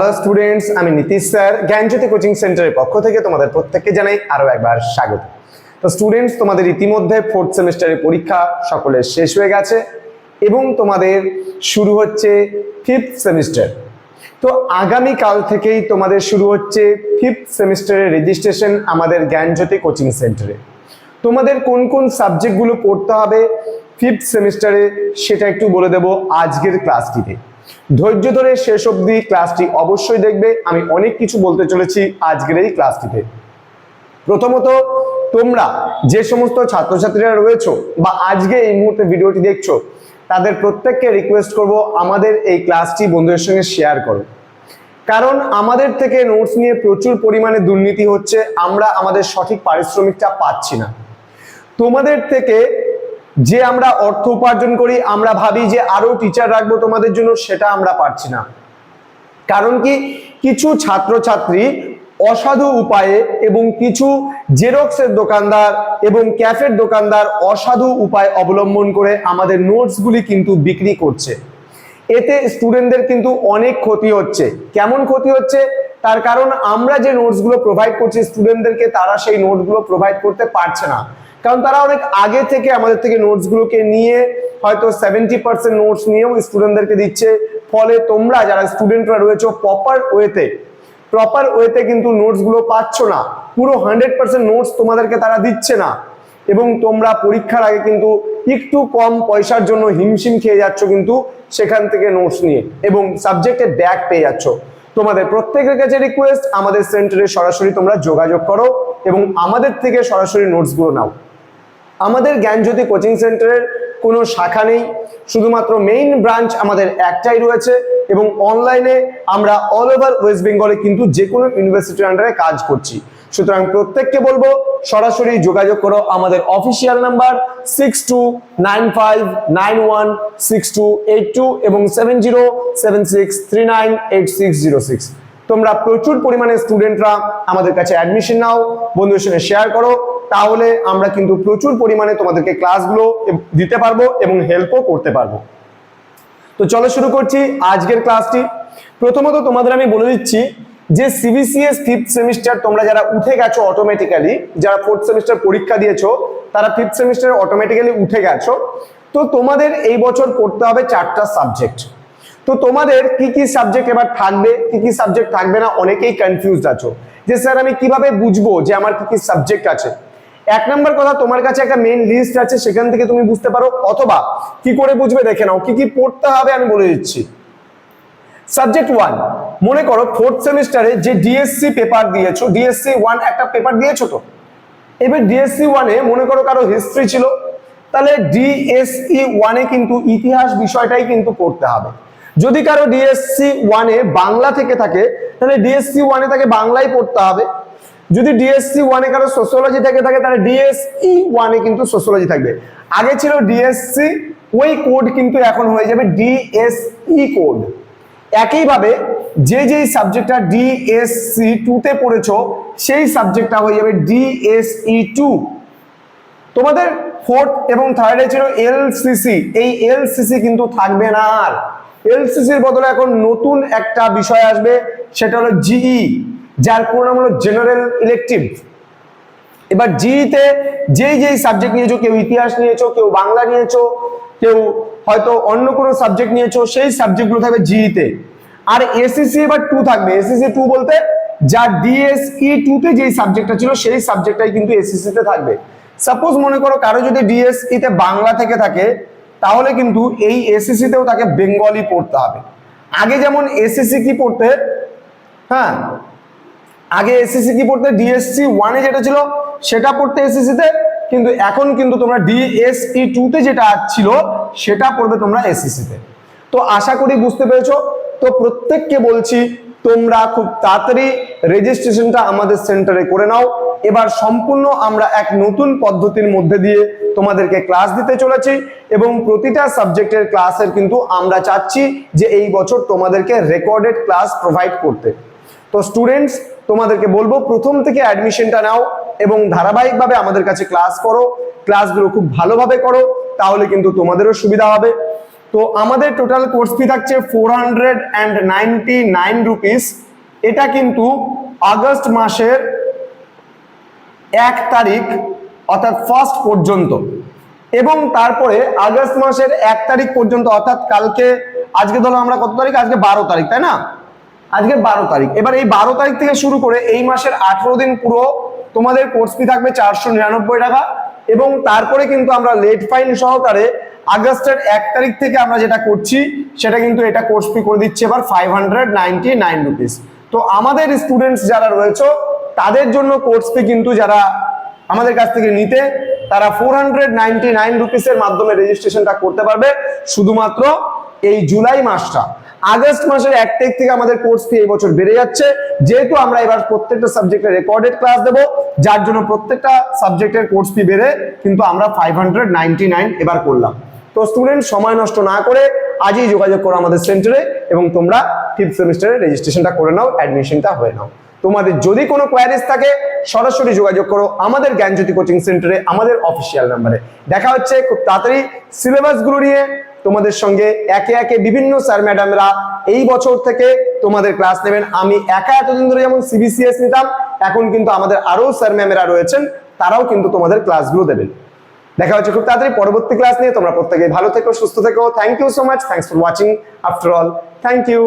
Hello students, আমি Nitish sir জ্ঞানজ্যোতি coaching সেন্টারের পক্ষ থেকে তোমাদের প্রত্যেককে জানাই আরো একবার স্বাগত। তো স্টুডেন্টস, তোমাদের ইতিমধ্যে 4th সেমিস্টারের পরীক্ষা সকলের শেষ হয়ে গেছে এবং তোমাদের শুরু হচ্ছে 5th সেমিস্টার। তো আগামী কাল থেকেই তোমাদের শুরু হচ্ছে 5th সেমিস্টারের রেজিস্ট্রেশন আমাদের জ্ঞানজ্যোতি কোচিং সেন্টারে। তোমাদের কোন কোন সাবজেক্টগুলো পড়তে হবে 5th সেমিস্টারে সেটা একটু বলে দেব আজকের ক্লাসটিতে। ধৈর্য ধরে শেষ অবধি ক্লাসটি অবশ্যই দেখবে, আমি অনেক কিছু বলতে চলেছি আজকের এই ক্লাসটিতে। প্রথমত, তোমরা যে সমস্ত ছাত্রছাত্রীরা রয়েছো বা আজকে এই মুহূর্তে ভিডিওটি দেখছো, তাদের প্রত্যেককে রিকোয়েস্ট করব আমাদের এই ক্লাসটি বন্ধুদের সঙ্গে শেয়ার করো। কারণ আমাদের থেকে নোটস নিয়ে প্রচুর পরিমাণে দুর্নীতি হচ্ছে, আমরা আমাদের সঠিক পারিশ্রমিকটা পাচ্ছি না। তোমাদের থেকে যে আমরা অর্থ উপার্জন করি, আমরা ভাবি যে আরো টিচার রাখবো তোমাদের জন্য, সেটা আমরা পারছি না। কারণ কি, কিছু ছাত্রছাত্রী অসাধু উপায়ে এবং কিছু জেরক্সের দোকানদার এবং ক্যাফের দোকানদার অসাধু উপায় অবলম্বন করে আমাদের নোটসগুলি কিন্তু বিক্রি করছে। এতে স্টুডেন্টদের কিন্তু অনেক ক্ষতি হচ্ছে। কেমন ক্ষতি হচ্ছে? তার কারণ আমরা যে নোটসগুলো প্রোভাইড করছি স্টুডেন্টদেরকে, তারা সেই নোটসগুলো প্রোভাইড করতে পারছে না। কারণ তারা অনেক আগে থেকে আমাদের থেকে নোটসগুলোকে নিয়ে হয়তো 70% নোটস নিয়েও স্টুডেন্টদেরকে দিচ্ছে। ফলে তোমরা যারা স্টুডেন্টরা রয়েছে প্রপার ওয়েতে কিন্তু নোটসগুলো পাচ্ছ না। পুরো 100% নোটস তোমাদেরকে তারা দিচ্ছে না এবং তোমরা পরীক্ষার আগে কিন্তু একটু কম পয়সার জন্য হিমশিম খেয়ে যাচ্ছ কিন্তু সেখান থেকে নোটস নিয়ে, এবং সাবজেক্টে ব্যাক পেয়ে যাচ্ছ। তোমাদের প্রত্যেকের কাছে রিকোয়েস্ট, আমাদের সেন্টারে সরাসরি তোমরা যোগাযোগ করো এবং আমাদের থেকে সরাসরি নোটসগুলো নাও। আমাদের জ্ঞানজ্যোতি কোচিং সেন্টারের কোনো শাখা নেই, শুধুমাত্র মেইন ব্রাঞ্চ আমাদের একটাই রয়েছে এবং অনলাইনে আমরা অল ওভার ওয়েস্ট বেঙ্গলে কিন্তু যে কোনো ইউনিভার্সিটির আন্ডারে কাজ করছি। সুতরাং প্রত্যেককে বলবো সরাসরি যোগাযোগ করো আমাদের অফিসিয়াল নাম্বার 6295916282 এবং 7076398606। তোমরা প্রচুর পরিমাণে স্টুডেন্টরা আমাদের কাছে অ্যাডমিশন নাও, বন্ধুদের সঙ্গে শেয়ার করো, তাহলে আমরা কিন্তু প্রচুর পরিমাণে তোমাদেরকে ক্লাসগুলো দিতে পারবো এবং হেল্পও করতে পারবো। তো চলো শুরু করছি আজকের ক্লাসটি। প্রথমত তোমাদের আমি বলে দিচ্ছি যে সিবিসিএস 5th সেমিস্টার তোমরা যারা উঠে গেছো অটোমেটিক্যালি, যারা 4th সেমিস্টার পরীক্ষা দিয়েছো তারা 5th সেমিস্টারে অটোমেটিক্যালি উঠে গেছো। তো তোমাদের এই বছর পড়তে হবে 4টা সাবজেক্ট। তো তোমাদের কি কি সাবজেক্ট এবার থাকবে, কি কি সাবজেক্ট থাকবে না, অনেকেই কনফিউজড আছো যে স্যার আমি কিভাবে বুঝবো যে আমার কি কি সাবজেক্ট আছে। এক নম্বর কথা, তোমার কাছে একটা মেইন লিস্ট আছে, সেখান থেকে তুমি বুঝতে পারো, অথবা কি করে বুঝবে দেখে নাও কি কি পড়তে হবে আমি বলে দিচ্ছি। সাবজেক্ট 1, মনে করো 4th সেমিস্টারে যে ডিএসসি পেপার দিয়েছো, ডিএসসি 1 একটা পেপার দিয়েছো। তো এবার ডিএসসি 1-এ মনে করো কারো হিস্ট্রি ছিল, তাহলে ডিএসসি 1-এ কিন্তু ইতিহাস বিষয়টাই কিন্তু পড়তে হবে। যদি কারো ডিএসসি 1-এ বাংলা থেকে থাকে তাহলে ডিএসসি 1-এ তাকে বাংলাই পড়তে হবে। যদি ডিএসসি 1-এ কারো সোশিওলজি থেকে থাকে তাহলে ডিএসই 1-এ কিন্তু সোশিওলজি থাকবে। আগে ছিল ডিএসসি, ওই কোড কিন্তু এখন হয়ে যাবে ডিএসই কোড। একইভাবে যেই সাবজেক্টটা ডিএসসি 2-তে পড়েছো সেই সাবজেক্টটা হয়ে যাবে ডিএসই 2। তোমাদের 4th এবং 3rd-এ ছিল এলসিসি, এই এলসিসি কিন্তু থাকবে না আর। এলসিসির বদলে এখন নতুন একটা বিষয় আসবে, সেটা হলো জিই, যার পুরো নাম হলো জেনারেল ইলেকটিভ। এবার জিইতে যেই সাবজেক্ট নিয়েছো, কেউ ইতিহাস নিয়েছো, কেউ বাংলা নিয়েছো, কেউ হয়তো অন্য কোনো সাবজেক্ট নিয়েছো, সেই সাবজেক্টগুলো থাকবে জিইতে। আর এসিসি এবার 2 থাকবে। এসিসি 2 বলতে যা ডিএসই 2-তে যেই সাবজেক্টটা ছিল সেই সাবজেক্টটাই কিন্তু এসিসিতে থাকবে। সাপোজ মনে করো কারো যদি ডিএসইতে বাংলা থেকে থাকে তাহলে কিন্তু এই এসিসিতেও তাকে বেঙ্গলি পড়তে হবে। আগে যেমন এসিসি কি পড়তে, হ্যাঁ আগে এসিসি কি পড়তে, ডিএসসি 1-এ যেটা ছিল সেটা পড়তে এসিসিতে, কিন্তু এখন কিন্তু তোমরা ডিএসই 2-তে যেটা ছিল সেটা পড়বে তোমরা এসিসিতে। তো আশা করি বুঝতে পেরেছো। তো প্রত্যেককে বলছি তোমরা খুব তাড়াতাড়ি রেজিস্ট্রেশনটা আমাদের সেন্টারে করে নাও। এবার সম্পূর্ণ আমরা এক নতুন পদ্ধতির মধ্যে দিয়ে তোমাদেরকে ক্লাস দিতে চলেছি এবং প্রতিটা সাবজেক্টের ক্লাসের কিন্তু আমরা চাচ্ছি যে এই বছর তোমাদেরকে রেকর্ডেড ক্লাস প্রোভাইড করতে। তো স্টুডেন্টস, তোমাদেরকে বলবো প্রথম থেকে অ্যাডমিশনটা নাও এবং ধারাবাহিকভাবে আমাদের কাছে ক্লাস করো, ক্লাসগুলো খুব ভালোভাবে করো, তাহলে কিন্তু তোমাদেরও সুবিধা হবে। তো আমাদের টোটাল কোর্স ফি থাকছে 499 রুপিস। এটা কিন্তু আগস্ট মাসের 1 তারিখ অর্থাৎ 1st পর্যন্ত, এবং তারপরে আগস্ট মাসের 1 তারিখ পর্যন্ত অর্থাৎ কালকে, আজকে ধরো আমরা কত তারিখ, আজকে 12 তারিখ, তাই না? আজকে 12 তারিখ। এবার এই 12 তারিখ থেকে শুরু করে এই মাসের 18 দিন পুরো তোমাদের কোর্স ফি থাকবে 499 টাকা, এবং তারপরে কিন্তু আমরা লেট ফাইন সহকারে আগস্টের 1 তারিখ থেকে আমরা যেটা করছি সেটা কিন্তু এটা কোর্স ফি করে দিচ্ছে এবার 599 রুপিস। তো আমাদের স্টুডেন্টস যারা রয়েছে তাদের জন্য কোর্স ফি কিন্তু যারা আমাদের কাছ থেকে নিতে, তারা 499 রুপিসের মাধ্যমে রেজিস্ট্রেশনটা করতে পারবে শুধুমাত্র এই জুলাই মাসটা। আগস্ট মাসের 1 তারিখ থেকে আমাদের কোর্স ফি এই বছর বেড়ে যাচ্ছে, যেহেতু আমরা এবার প্রত্যেকটা সাবজেক্টের রেকর্ডেড ক্লাস দেব, যার জন্য প্রত্যেকটা সাবজেক্টের কোর্স ফি বেড়ে কিন্তু আমরা 599 এবার করলাম। তো স্টুডেন্ট সময় নষ্ট না করে আজই যোগাযোগ করো আমাদের সেন্টারে এবং তোমরা 5th সেমিস্টারের রেজিস্ট্রেশনটা করে নাও, অ্যাডমিশনটা হয়ে নাও। তোমাদের যদি কোনো কোয়ারিজ থাকে সরাসরি যোগাযোগ করো আমাদের জ্ঞানজ্যোতি কোচিং সেন্টারে, আমাদের অফিসিয়াল নাম্বারে। দেখা হচ্ছে খুব তাড়াতাড়ি সিলেবাসগুলো নিয়ে তোমাদের সঙ্গে। একে একে বিভিন্ন স্যার ম্যাডামরা এই বছর থেকে তোমাদের ক্লাস নেবেন। আমি একা এতদিন ধরে যেমন সিবিসিএস নিতাম, এখন কিন্তু আমাদের আরো স্যার ম্যামেরা রয়েছেন, তারাও কিন্তু তোমাদের ক্লাসগুলো দেবেন। দেখা হচ্ছে খুব তাড়াতাড়ি পরবর্তী ক্লাস নিয়ে। তোমরা প্রত্যেকে ভালো থেকো, সুস্থ থেকো। Thank you so much, thanks for watching. After all, thank you.